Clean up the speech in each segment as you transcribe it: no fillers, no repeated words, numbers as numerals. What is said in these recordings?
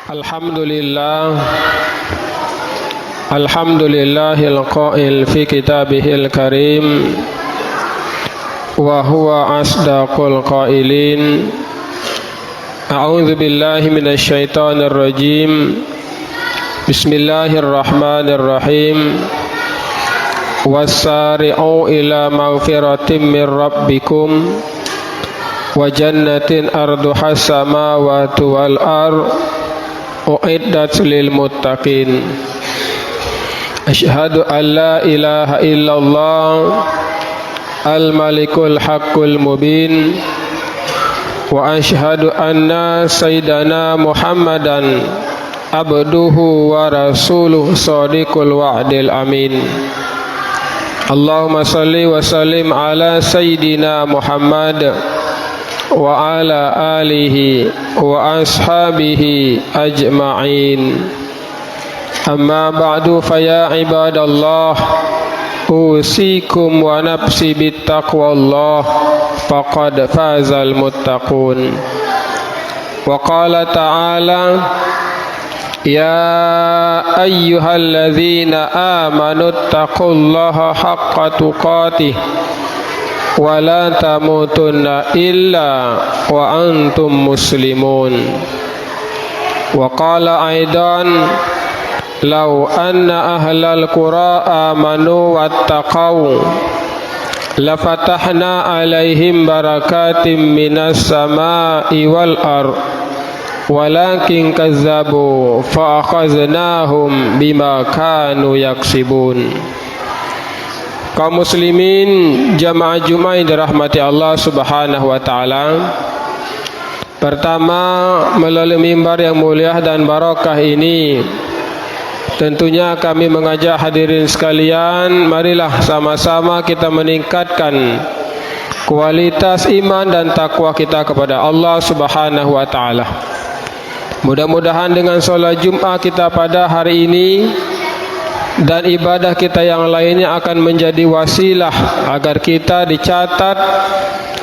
Alhamdulillah. Alhamdulillahil qail fi kitabihil karim wa huwa asdaqul qailin. A'udzu billahi minasy syaithanir rajim. Bismillahirrahmanirrahim. Wasari'u ila maghfiratin min rabbikum wa jannatin arduha samawati wal ardh uiddat lil muttaqin. Asyhadu an la ilaha illallah al malikul haqqul mubin wa asyhadu anna sayyidana Muhammadan abduhu wa rasuluhu shadiqul wa'dil amin. Allahumma salli wa sallim ala sayyidina Muhammad wa ala alihi wa ashabihi ajma'in. Amma ba'du, faya ibadallah, usikum wa nafsi bittaqwallah, faqad fazal muttaqun. Wa qala ta'ala, ya ayyuhalladzina amanu taqullaha haqqa tuqatih wa la tamutunna illa wa antum muslimun. Wa qala aidan, law anna ahlal qura amanu wattaqau lafatahna alaihim barakatim minas samai wal ard walakin kazzabu fa akhaznahum bima kanu yaksibun. Kaum muslimin jamaah Jumat yang dirahmati Allah Subhanahu wa taala. Pertama, melalui mimbar yang mulia dan barakah ini, tentunya kami mengajak hadirin sekalian, marilah sama-sama kita meningkatkan kualitas iman dan takwa kita kepada Allah Subhanahu wa taala. Mudah-mudahan dengan sholat Jumat kita pada hari ini dan ibadah kita yang lainnya akan menjadi wasilah agar kita dicatat,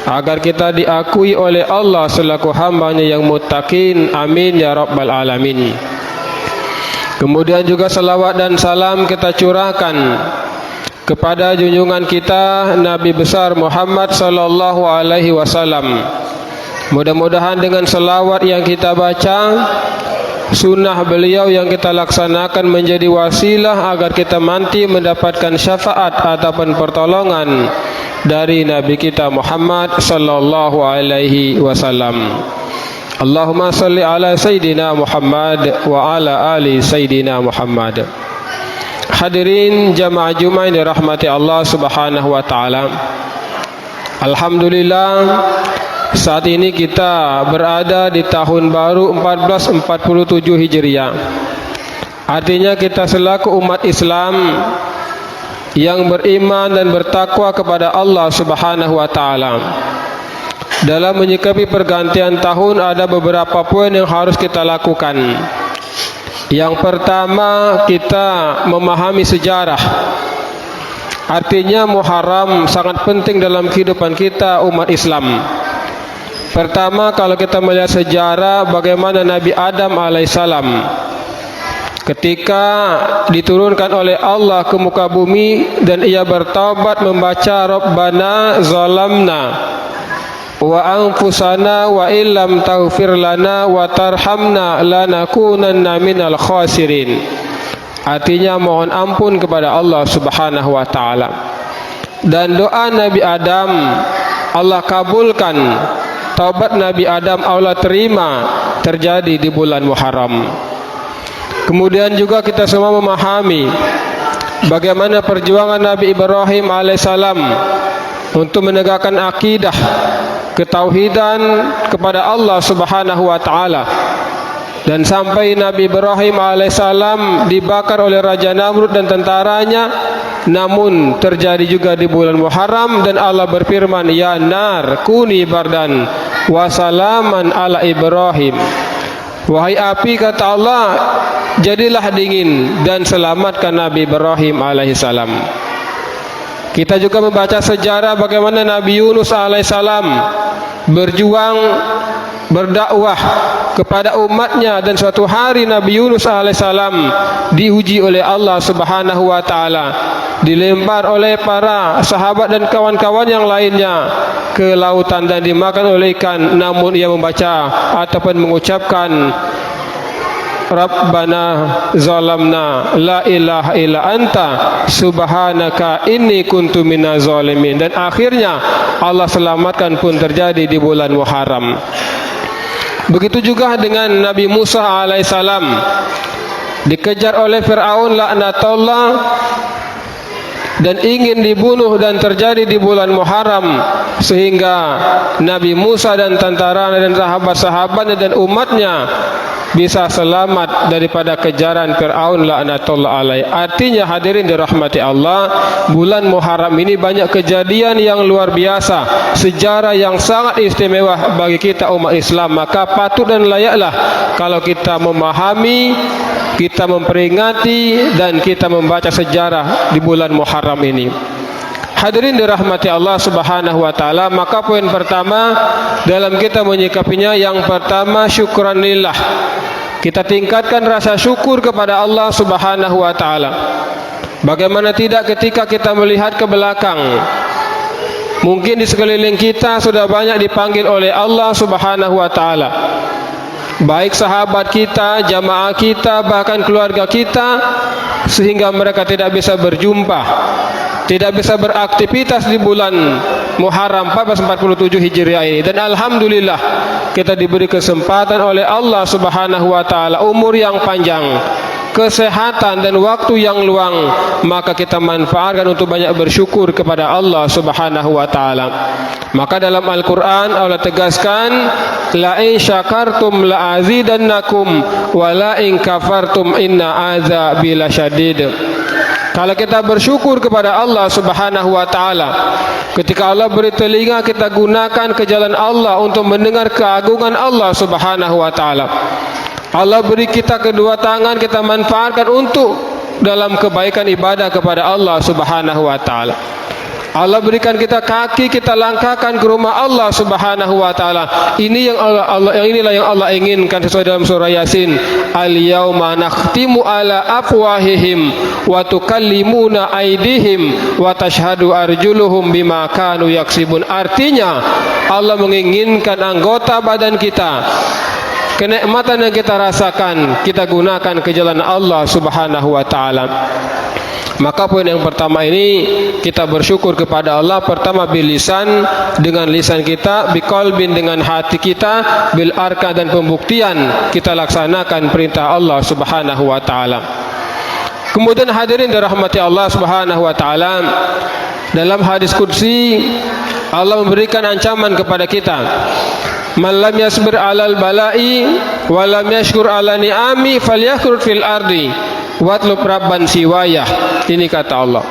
agar kita diakui oleh Allah selaku hamba-Nya yang muttaqin. Amin ya rabbal alamin. Kemudian juga salawat dan salam kita curahkan kepada junjungan kita Nabi besar Muhammad sallallahu alaihi wasallam. Mudah-mudahan dengan salawat yang kita baca, sunnah beliau yang kita laksanakan menjadi wasilah agar kita nanti mendapatkan syafaat ataupun pertolongan dari Nabi kita Muhammad sallallahu alaihi wasallam. Allahumma salli ala Sayyidina Muhammad wa ala ali Sayyidina Muhammad. Hadirin jamaah Jumat yang dirahmati Allah Subhanahu wa taala. Alhamdulillah, saat ini kita berada di tahun baru 1447 Hijriah. Artinya kita selaku umat Islam yang beriman dan bertakwa kepada Allah Subhanahu wa taala, dalam menyikapi pergantian tahun ada beberapa poin yang harus kita lakukan. Yang pertama, kita memahami sejarah. Artinya Muharram sangat penting dalam kehidupan kita umat Islam. Pertama, kalau kita melihat sejarah bagaimana Nabi Adam alaihissalam ketika diturunkan oleh Allah ke muka bumi dan ia bertaubat membaca Rabbana zalamna wa anfusana wa illam taghfir lana wa tarhamna lanakunanna minal khasirin. Artinya mohon ampun kepada Allah Subhanahu wa taala. Dan doa Nabi Adam Allah kabulkan, taubat Nabi Adam Allah terima, terjadi di bulan Muharram. Kemudian juga kita semua memahami bagaimana perjuangan Nabi Ibrahim alaihissalam untuk menegakkan akidah ketauhidan kepada Allah Subhanahu wa taala. Dan sampai Nabi Ibrahim alaihissalam dibakar oleh Raja Namrud dan tentaranya, namun terjadi juga di bulan Muharram. Dan Allah berfirman, ya nar kuni bardan wa salaman ala Ibrahim. Wahai api, kata Allah, jadilah dingin dan selamatkan Nabi Ibrahim alaihissalam. Kita juga membaca sejarah bagaimana Nabi Yunus alaihissalam berjuang berdakwah kepada umatnya, dan suatu hari Nabi Yunus alaihissalam diuji oleh Allah Subhanahu wa taala, dilempar oleh para sahabat dan kawan-kawan yang lainnya ke lautan dan dimakan oleh ikan, namun ia membaca ataupun mengucapkan Rabbana zalamna la ilaha illa anta subhanaka inni kuntu minaz zalimin. Dan akhirnya Allah selamatkan pun terjadi di bulan Muharram. Begitu juga dengan Nabi Musa alaihissalam, dikejar oleh Fir'aun laknatullah dan ingin dibunuh dan terjadi di bulan Muharram, sehingga Nabi Musa dan tentara dan sahabat-sahabatnya dan umatnya bisa selamat daripada kejaran Fir'aun laknatullah alaih. Artinya hadirin dirahmati Allah, bulan Muharram ini banyak kejadian yang luar biasa, sejarah yang sangat istimewa bagi kita umat Islam. Maka patut dan layaklah kalau kita memahami, kita memperingati dan kita membaca sejarah di bulan Muharram ini. Hadirin dirahmati Allah Subhanahu wa taala, maka poin pertama dalam kita menyikapinya, yang pertama syukran lillah. Kita tingkatkan rasa syukur kepada Allah Subhanahu wa taala. Bagaimana tidak ketika kita melihat ke belakang, mungkin di sekeliling kita sudah banyak dipanggil oleh Allah Subhanahu wa taala. Baik sahabat kita, jamaah kita, bahkan keluarga kita, sehingga mereka tidak bisa berjumpa, tidak bisa beraktivitas di bulan Muharram 1447 Hijriah ini. Dan alhamdulillah kita diberi kesempatan oleh Allah Subhanahu wa taala umur yang panjang, kesehatan dan waktu yang luang, maka kita manfaatkan untuk banyak bersyukur kepada Allah Subhanahu wa taala. Maka dalam Al-Qur'an Allah tegaskan, la in syakartum la azidannakum wa la in kafartum inna azabi lasyadid. Kalau kita bersyukur kepada Allah Subhanahu wa taala, ketika Allah beri telinga, kita gunakan ke jalan Allah untuk mendengar keagungan Allah Subhanahu wa taala. Allah beri kita kedua tangan, kita manfaatkan untuk dalam kebaikan ibadah kepada Allah Subhanahu wa taala. Allah berikan kita kaki, kita langkahkan ke rumah Allah Subhanahu wa taala. Ini yang inilah yang Allah inginkan sesuai dalam surah Yasin. Al-yauma nakhtimu ala afwahihim wa tukallimuna aydihim wa tashhadu arjuluhum bima kanu yaksibun. Artinya Allah menginginkan anggota badan kita, kenikmatan yang kita rasakan, kita gunakan ke jalan Allah Subhanahu wa taala. Maka poin yang pertama ini, kita bersyukur kepada Allah pertama bil lisan, dengan lisan kita, biqalbin dengan hati kita, bil arka dan pembuktian kita laksanakan perintah Allah Subhanahu wa taala. Kemudian hadirin dirahmati Allah Subhanahu wa taala, dalam hadis qudsi Allah memberikan ancaman kepada kita. Man lam yasbir 'alal bala'i wa lam yashkur 'ala ni'ami falyakhur fil ardi watlub rabban siwayah. Ini kata Allah,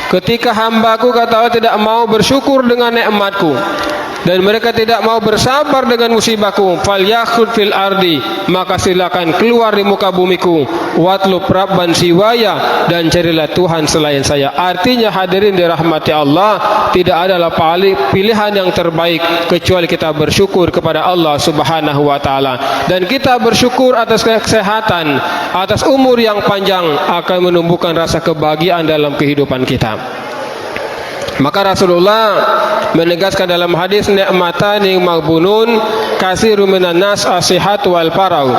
ketika hambaku, kata Allah, tidak mau bersyukur dengan nikmatku dan mereka tidak mau bersabar dengan musibahku, falyakhud fil ardi, maka silakan keluar di muka bumiku, watlub rabban siwaya, dan carilah Tuhan selain saya. Artinya hadirin dirahmati Allah, tidak adalah pilihan yang terbaik kecuali kita bersyukur kepada Allah Subhanahu wa taala. Dan kita bersyukur atas kesehatan, atas umur yang panjang, akan menumbuhkan rasa kebahagiaan dalam kehidupan kita. Maka Rasulullah menegaskan dalam hadis, ni'matani maghbunun katsirun minan nas as-sihat wal faragh.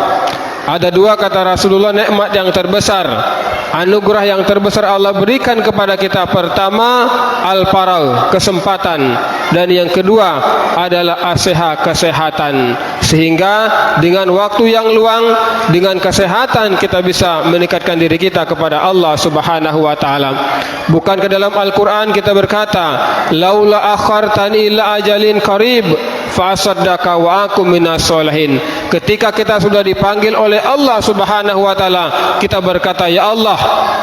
Ada dua, kata Rasulullah, nikmat yang terbesar, anugerah yang terbesar Allah berikan kepada kita. Pertama, al-faragh, kesempatan, dan yang kedua adalah as-sihat, kesehatan. Sehingga dengan waktu yang luang, dengan kesehatan, kita bisa meningkatkan diri kita kepada Allah Subhanahu wa taala. Bukankah dalam Al-Qur'an kita berkata, laula akhartani ila ajalin qarib fa asaddaka wa akum minas solihin. Ketika kita sudah dipanggil oleh Allah Subhanahu wa taala, kita berkata, ya Allah,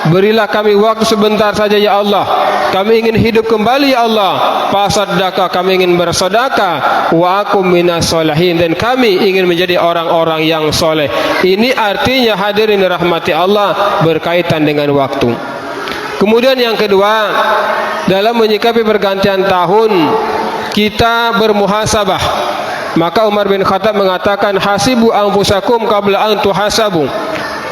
berilah kami waktu sebentar saja ya Allah, kami ingin hidup kembali ya Allah. Fa asaddaka, kami ingin bersedekah, wa akum minas solihin, dan kami ingin menjadi orang-orang yang soleh. Ini artinya hadirin dirahmati Allah berkaitan dengan waktu. Kemudian yang kedua, dalam menyikapi pergantian tahun kita bermuhasabah. Maka Umar bin Khattab mengatakan, hasibu anfusakum qabla an tuhasabu.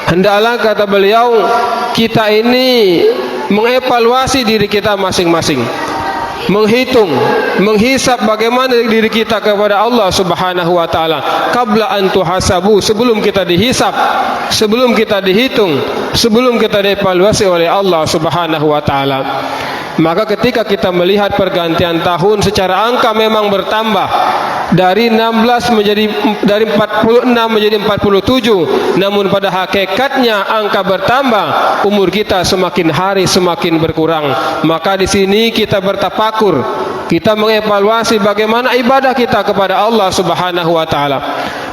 Hendaklah, kata beliau, kita ini mengevaluasi diri kita masing-masing, menghitung, menghisap bagaimana diri kita kepada Allah Subhanahu wa taala qabla an tuhasabu, sebelum kita dihisap, sebelum kita dihitung, sebelum kita dievaluasi oleh Allah Subhanahu wa taala. Maka ketika kita melihat pergantian tahun secara angka memang bertambah dari 16 menjadi, dari 46 menjadi 47, namun pada hakikatnya angka bertambah, umur kita semakin hari semakin berkurang. Maka di sini kita bertafakur, kita mengevaluasi bagaimana ibadah kita kepada Allah Subhanahu wa taala,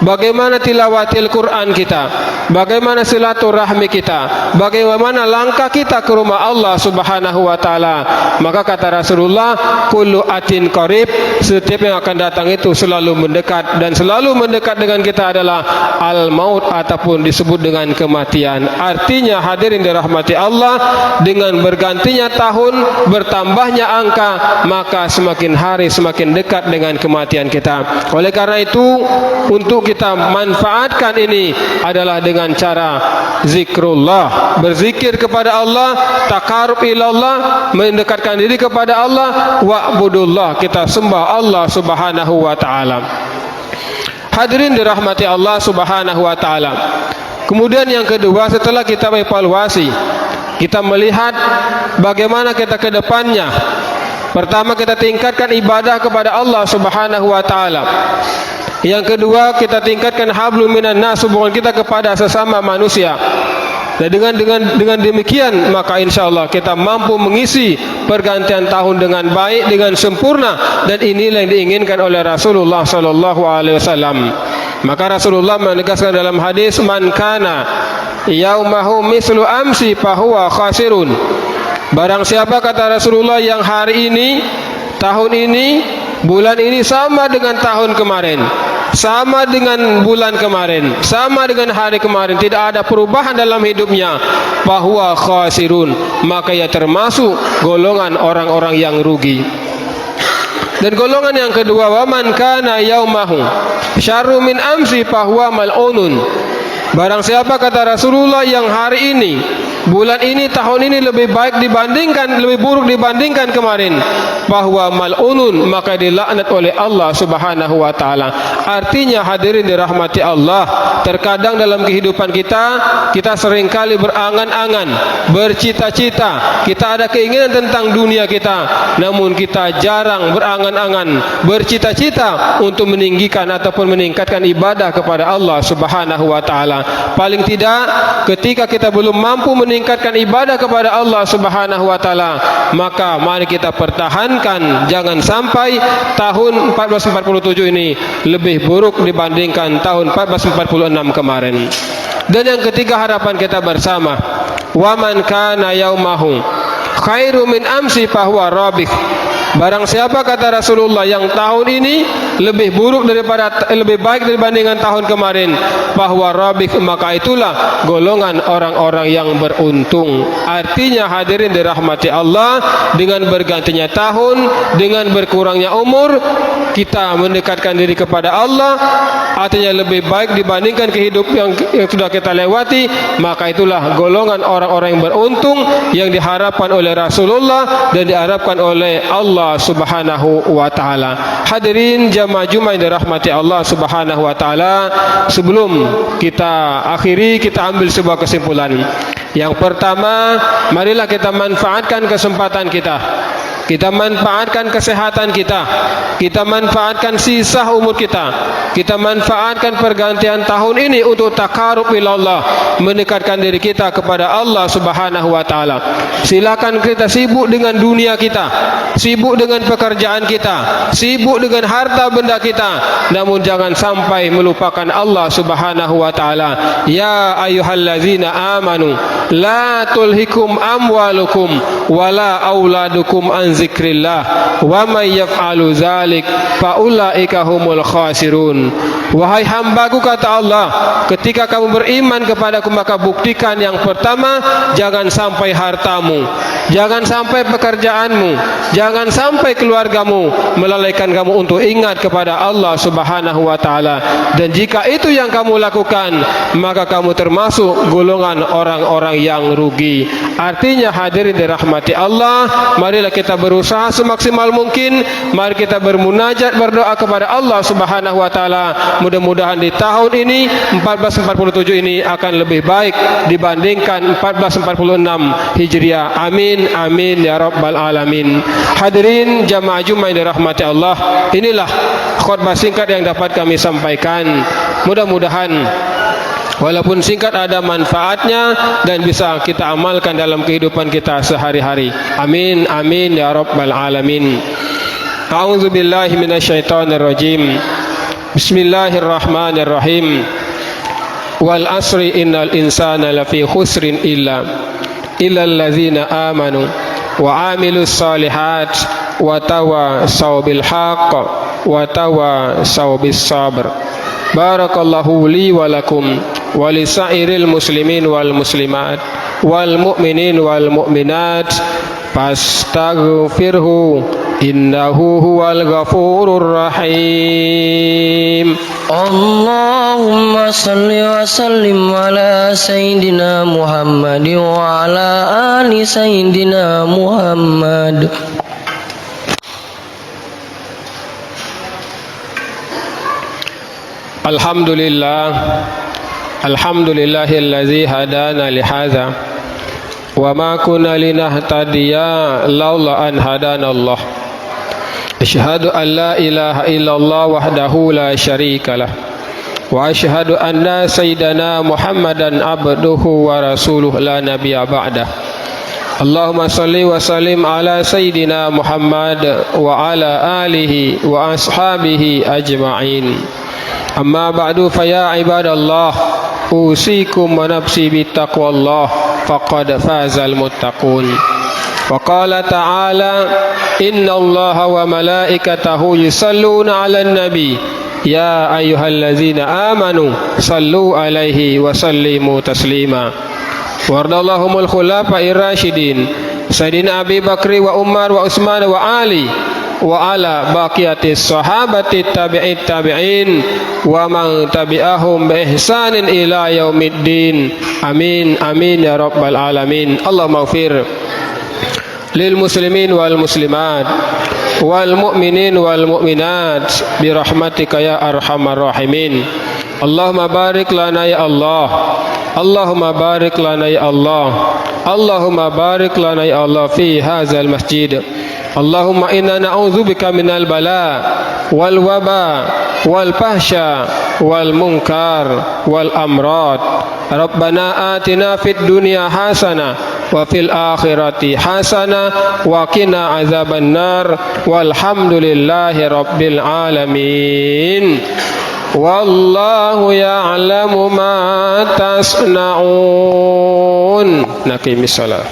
bagaimana tilawatil Quran kita, bagaimana silaturahmi kita, bagaimana langkah kita ke rumah Allah Subhanahu wa taala. Maka kata Rasulullah, kullu atin qarib, setiap yang akan datang itu selalu mendekat, dan selalu mendekat dengan kita adalah al-maut ataupun disebut dengan kematian. Artinya hadirin dirahmati Allah, dengan bergantinya tahun, bertambahnya angka, maka semakin hari semakin dekat dengan kematian kita. Oleh karena itu, untuk kita manfaatkan ini adalah dengan cara zikrullah, berzikir kepada Allah, taqarrub ilallah, mendekatkan diri kepada Allah, wa'budullah, kita sembah Allah Subhanahu wa taala. Hadirin dirahmati Allah Subhanahu wa taala. Kemudian yang kedua, setelah kita evaluasi, kita melihat bagaimana kita ke depannya. Pertama, kita tingkatkan ibadah kepada Allah Subhanahu wa taala. Yang kedua, kita tingkatkan hablum minan nas, hubungan kita kepada sesama manusia. Dan dengan demikian, maka insyaallah kita mampu mengisi pergantian tahun dengan baik, dengan sempurna, dan inilah yang diinginkan oleh Rasulullah sallallahu alaihi wasallam. Maka Rasulullah menegaskan dalam hadis, man kana yaumahu mislu amsi fahuwa khasirun. Barang siapa, kata Rasulullah, yang hari ini, tahun ini, bulan ini sama dengan tahun kemarin, sama dengan bulan kemarin, sama dengan hari kemarin, tidak ada perubahan dalam hidupnya, bahwa khasirun, maka ia termasuk golongan orang-orang yang rugi. Dan golongan yang kedua, waman kana yaumahu syarru min amsi fahuwa mal'unun. Barang siapa, kata Rasulullah, yang hari ini, bulan ini, tahun ini lebih baik dibandingkan, lebih buruk dibandingkan kemarin, bahwa mal'unun, maka dilaknat oleh Allah Subhanahu wa taala. Artinya hadirin dirahmati Allah, terkadang dalam kehidupan kita, kita seringkali berangan-angan, bercita-cita, kita ada keinginan tentang dunia kita, namun kita jarang berangan-angan, bercita-cita untuk meninggikan ataupun meningkatkan ibadah kepada Allah Subhanahu wa taala. Paling tidak, ketika kita belum mampu meningkatkan ibadah kepada Allah Subhanahu wa taala, maka mari kita pertahankan, jangan sampai tahun 1447 ini lebih buruk dibandingkan tahun 1446 kemarin. Dan yang ketiga, harapan kita bersama, waman kana yaumahu khairu min amsi fahuwa rabih. Barang siapa, kata Rasulullah, yang tahun ini lebih buruk daripada, lebih baik dibandingkan tahun kemarin, bahwa rabih, maka itulah golongan orang-orang yang beruntung. Artinya hadirin dirahmati Allah, dengan bergantinya tahun, dengan berkurangnya umur, kita mendekatkan diri kepada Allah, artinya lebih baik dibandingkan kehidupan yang sudah kita lewati, maka itulah golongan orang-orang yang beruntung, yang diharapkan oleh Rasulullah dan diharapkan oleh Allah Subhanahu wa taala. Hadirin jamaah Jumat yang dirahmati Allah Subhanahu wa taala, sebelum kita akhiri, kita ambil sebuah kesimpulan. Yang pertama, marilah kita manfaatkan kesempatan kita. Kita manfaatkan kesehatan kita, kita manfaatkan sisa umur kita manfaatkan pergantian tahun ini untuk taqarrub ilallah, mendekatkan diri kita kepada Allah Subhanahu wa taala. Silakan kita sibuk dengan dunia kita, sibuk dengan pekerjaan kita, sibuk dengan harta benda kita, namun jangan sampai melupakan Allah Subhanahu wa taala. Ya ayyuhallazina amanu la tulhikum amwalukum wala auladukum an zikrillah wa may yaf'alu dzalik fa ulaika humul khasirun. Wahai hambaku, kata Allah, ketika kamu beriman kepadaku maka buktikan yang pertama, jangan sampai hartamu, jangan sampai pekerjaanmu, jangan sampai keluargamu melalaikan kamu untuk ingat kepada Allah Subhanahu wa taala. Dan jika itu yang kamu lakukan, maka kamu termasuk golongan orang-orang yang rugi. Artinya hadirin dirahmati Allah, marilah kita berusaha semaksimal mungkin, mari kita bermunajat, berdoa kepada Allah Subhanahu wa taala. Mudah-mudahan di tahun ini 1447 ini akan lebih baik dibandingkan 1446 Hijriah. Amin amin ya rabbal alamin. Hadirin jamaah Jumat yang dirahmati Allah, inilah khutbah singkat yang dapat kami sampaikan. Mudah-mudahan walaupun singkat ada manfaatnya dan bisa kita amalkan dalam kehidupan kita sehari-hari. Amin amin ya rabbal alamin. A'udzu billahi minasyaitonir rajim. Bismillahirrahmanirrahim. Wal asri innal insana lafi khusrin illa allazina amanu wa amilus solihat wa tawasaw bil haqq wa tawasaw bis sabr. Barakallahu li wa lakum wa li sa'iril muslimin wal muslimat wal mu'minin wal mu'minat fastaghfirhu innahu huwal ghafurur rahim. Allahumma salli wa sallim ala sayyidina Muhammad wa ala ali sayyidina Muhammad. Alhamdulillahillazi hadana lihadza wa ma kunna linahtadiya laula an hadana Allah. Asyhadu an la ilaha illallah wahdahu la syarika lah wa asyhadu anna sayyidana Muhammadan abduhu wa rasuluh la nabiyya ba'dah. Allahumma salli wa sallim ala sayyidina Muhammad wa ala alihi wa ashabihi ajma'in. Amma ba'du, fa ya ibadallah, usikum wa nafsi bittaqwallah faqad fazal muttaqun. Wa qala ta'ala inna allaha wa malaikatahu yusalluna 'alan nabi ya ayyuhallazina amanu sallu 'alaihi wa sallimu taslima. Wardallahumul khulafa'ir rasyidin Sayyidina Abi Bakri wa Umar wa Utsman wa Ali wa ala baqiyatis sahabati tabi'in wa man tabi'ahum bi ihsanin ila yaumiddin. Amin amin ya rabbal alamin. Allahumma ighfir lil muslimin wal muslimat wal mu'minin wal mu'minat bi rahmatika ya arhamar rahimin. Allahumma barik lana ya Allah, Allahumma barik lana ya Allah, Allahumma barik lana ya Allah fi hadzal masjid. Allahumma inna na'udzubika minal bala wal waba wal fahsya wal munkar wal amrad. Rabbana atina fid dunya hasanah wa fil akhirati hasanah wa qina azabannar. Walhamdulillahi rabbil alamin. Wallahu ya'lamu ma tasna'un. Naqimis salat.